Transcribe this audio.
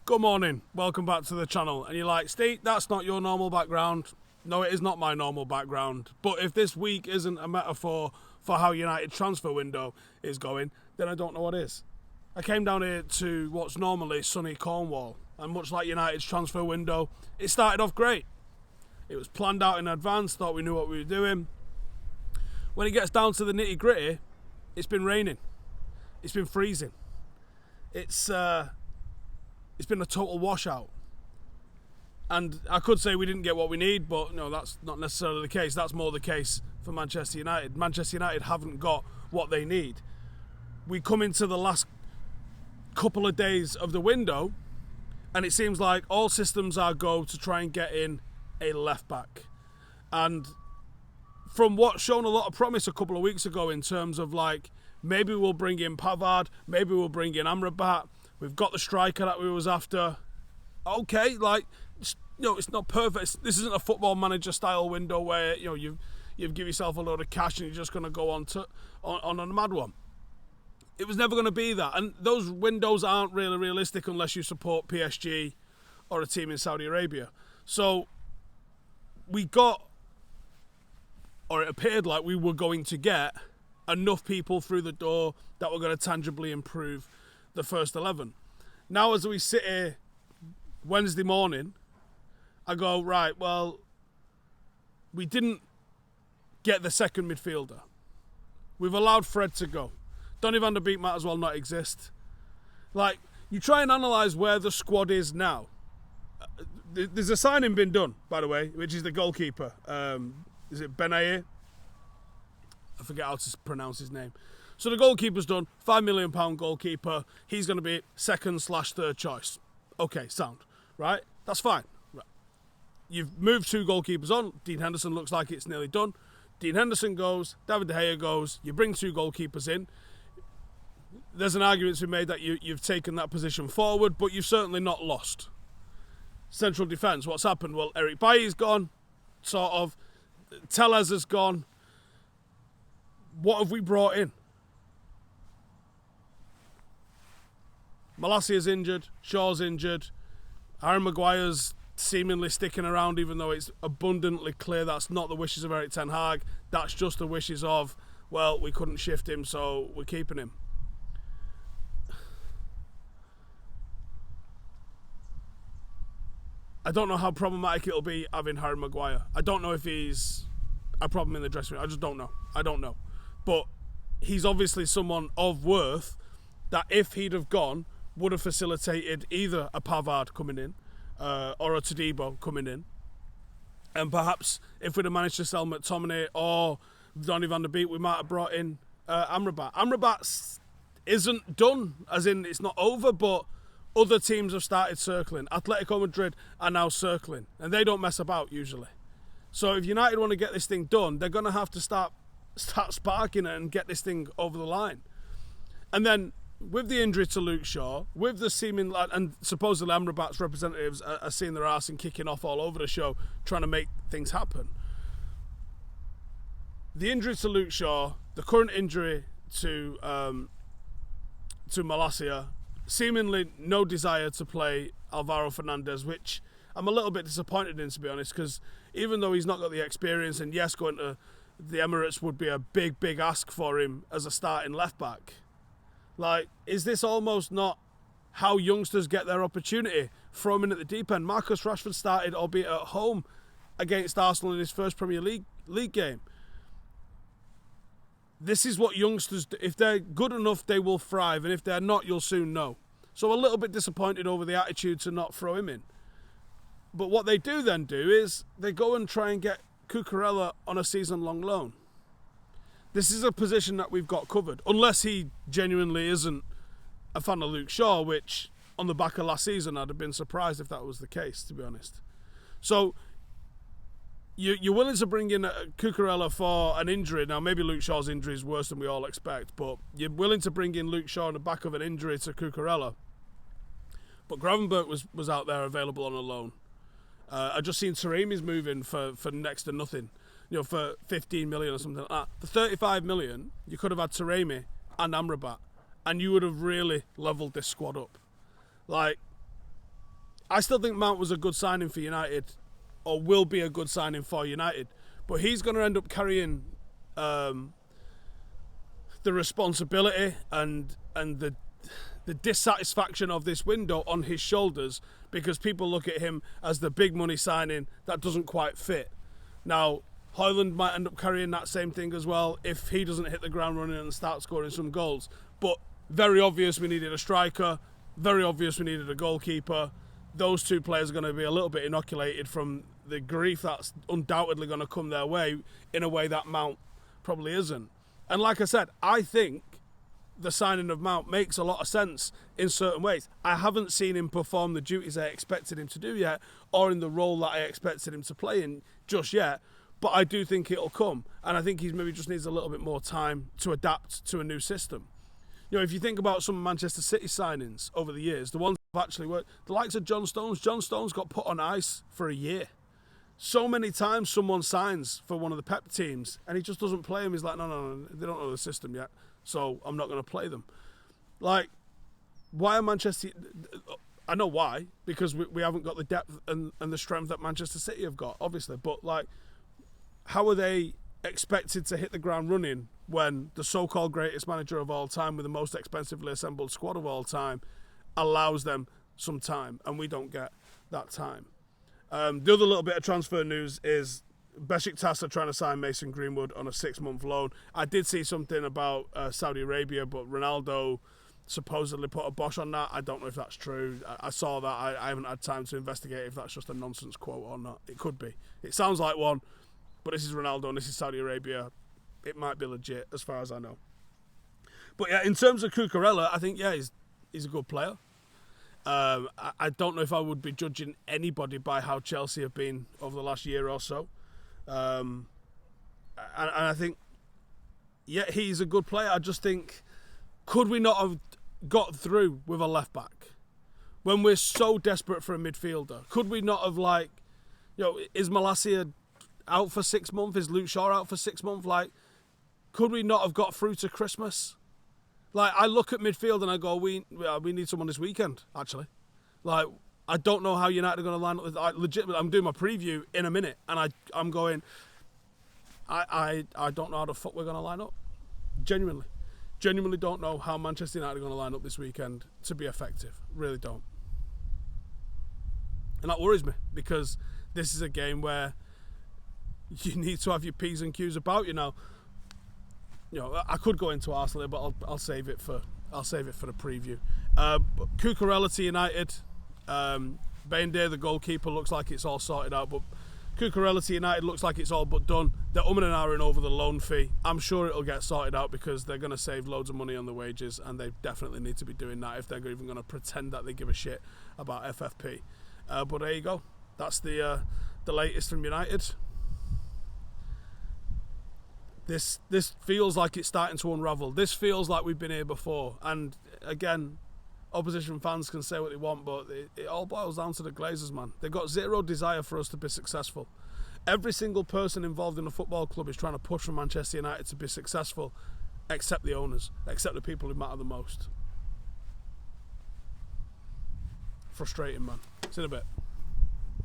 Good morning, welcome back to the channel. And you're like, Steve, that's not your normal background. No, it is not my normal background. But if this week isn't a metaphor for how United transfer window is going, then I don't know what is. I came down here to what's normally sunny Cornwall, and much like United's transfer window, it started off great. It was planned out in advance, thought we knew what we were doing. When it gets down to the nitty gritty, it's been raining. It's been freezing. It's been a total washout. And I could say we didn't get what we need, but no, that's not necessarily the case. That's more the case for Manchester United. Manchester United haven't got what they need. We come into the last couple of days of the window, and it seems like all systems are go to try and get in a left back. And from what's shown a lot of promise a couple of weeks ago in terms of like, maybe we'll bring in Pavard, maybe we'll bring in Amrabat, we've got the striker that we was after. Okay, like, it's not perfect. This isn't a football manager style window where, you give yourself a load of cash and you're just going to go on a mad one. It was never going to be that. And those windows aren't really realistic unless you support PSG or a team in Saudi Arabia. So we got, or it appeared like we were going to get, enough people through the door that were going to tangibly improve the first 11. Now as we sit here Wednesday morning, I go, right, well, we didn't get the second midfielder. We've allowed Fred to go. Donny van der Beek might as well not exist. Like, you try and analyse where the squad is now. There's a signing been done, by the way, which is the goalkeeper. Is it Benaye? I forget how to pronounce his name. So the goalkeeper's done, £5 million goalkeeper. He's going to be second/third choice. Okay, sound. Right? That's fine. Right. You've moved two goalkeepers on. Dean Henderson looks like it's nearly done. Dean Henderson goes, David De Gea goes, you bring two goalkeepers in. There's an argument to be made that you've taken that position forward, but you've certainly not lost. Central defence, what's happened? Well, Eric Bailly's gone, sort of. Tellez has gone. What have we brought in? Malacia's injured, Shaw's injured, Harry Maguire's seemingly sticking around even though it's abundantly clear that's not the wishes of Erik ten Hag. That's just the wishes of, well, we couldn't shift him, so we're keeping him. I don't know how problematic it'll be having Harry Maguire. I don't know if he's a problem in the dressing room. I just don't know. I don't know. But he's obviously someone of worth that if he'd have gone, would have facilitated either a Pavard coming in or a Todibo coming in. And perhaps if we'd have managed to sell McTominay or Donny van der Beek, we might have brought in Amrabat. Amrabat isn't done, as in it's not over, but other teams have started circling. Atletico Madrid are now circling, and they don't mess about usually. So if United want to get this thing done, they're going to have to start sparking it and get this thing over the line. And then with the injury to Luke Shaw, with the seeming, and supposedly Amrabat's representatives are seeing their arse and kicking off all over the show, trying to make things happen. The injury to Luke Shaw, the current injury to Malacia, seemingly no desire to play Alvaro Fernandez, which I'm a little bit disappointed in, to be honest, because even though he's not got the experience, and yes, going to the Emirates would be a big, big ask for him as a starting left back. Like, is this almost not how youngsters get their opportunity? Throw him in at the deep end. Marcus Rashford started, albeit at home, against Arsenal in his first Premier League game. This is what youngsters do. If they're good enough, they will thrive, and if they're not, you'll soon know. So a little bit disappointed over the attitude to not throw him in. But what they do then do is they go and try and get Cucurella on a season-long loan. This is a position that we've got covered, unless he genuinely isn't a fan of Luke Shaw, which on the back of last season I'd have been surprised if that was the case, to be honest. So you're willing to bring in Cucurella for an injury. Now maybe Luke Shaw's injury is worse than we all expect, but you're willing to bring in Luke Shaw on the back of an injury to Cucurella. But Gravenberch was out there available on a loan. I just seen Taremi's moving for next to nothing. For 15 million or something like that. For 35 million, you could have had Taremi and Amrabat, and you would have really levelled this squad up. Like, I still think Mount was a good signing for United, or will be a good signing for United, but he's going to end up carrying the responsibility and the dissatisfaction of this window on his shoulders, because people look at him as the big money signing that doesn't quite fit. Now, Højlund might end up carrying that same thing as well if he doesn't hit the ground running and start scoring some goals. But very obvious we needed a striker, very obvious we needed a goalkeeper. Those two players are going to be a little bit inoculated from the grief that's undoubtedly going to come their way in a way that Mount probably isn't. And like I said, I think the signing of Mount makes a lot of sense in certain ways. I haven't seen him perform the duties I expected him to do yet, or in the role that I expected him to play in just yet, but I do think it'll come, and I think he maybe just needs a little bit more time to adapt to a new system. You know, if you think about some of Manchester City signings over the years, the ones that have actually worked, the likes of John Stones got put on ice for a year. So many times someone signs for one of the Pep teams and he just doesn't play them. He's like, no, they don't know the system yet, so I'm not going to play them. Like, why are Manchester... I know why, because we haven't got the depth and the strength that Manchester City have got, obviously, but like, how are they expected to hit the ground running when the so-called greatest manager of all time with the most expensively assembled squad of all time allows them some time, and we don't get that time? The other little bit of transfer news is Besiktas are trying to sign Mason Greenwood on a 6-month loan. I did see something about Saudi Arabia, but Ronaldo supposedly put a bosh on that. I don't know if that's true. I saw that. I haven't had time to investigate if that's just a nonsense quote or not. It could be. It sounds like one, but this is Ronaldo and this is Saudi Arabia. It might be legit as far as I know. But yeah, in terms of Cucurella, I think, yeah, he's a good player. I don't know if I would be judging anybody by how Chelsea have been over the last year or so. And I think, yeah, he's a good player. I just think, could we not have got through with a left back when we're so desperate for a midfielder? Could we not have, like, you know, is Malacia out for 6 months? Is Luke Shaw out for 6 months? Like, could we not have got through to Christmas? Like, I look at midfield and I go, we need someone this weekend, actually. Like, I don't know how United are going to line up. Legitimately, I'm doing my preview in a minute, and I'm going, I don't know how the fuck we're going to line up. Genuinely don't know how Manchester United are going to line up this weekend to be effective. Really don't. And that worries me, because this is a game where you need to have your P's and Q's about you now. You know, I could go into Arsenal, but I'll save it for the preview. Cucurella to United. Bainday, the goalkeeper, looks like it's all sorted out, but Cucurella to United looks like it's all but done. They're umming and ahhing over the loan fee. I'm sure it'll get sorted out because they're going to save loads of money on the wages, and they definitely need to be doing that if they're even going to pretend that they give a shit about FFP. But there you go. That's the latest from United. This feels like it's starting to unravel. This feels like we've been here before. And again, opposition fans can say what they want, but it all boils down to the Glazers, man. They've got zero desire for us to be successful. Every single person involved in a football club is trying to push for Manchester United to be successful, except the owners, except the people who matter the most. Frustrating, man. See you in a bit.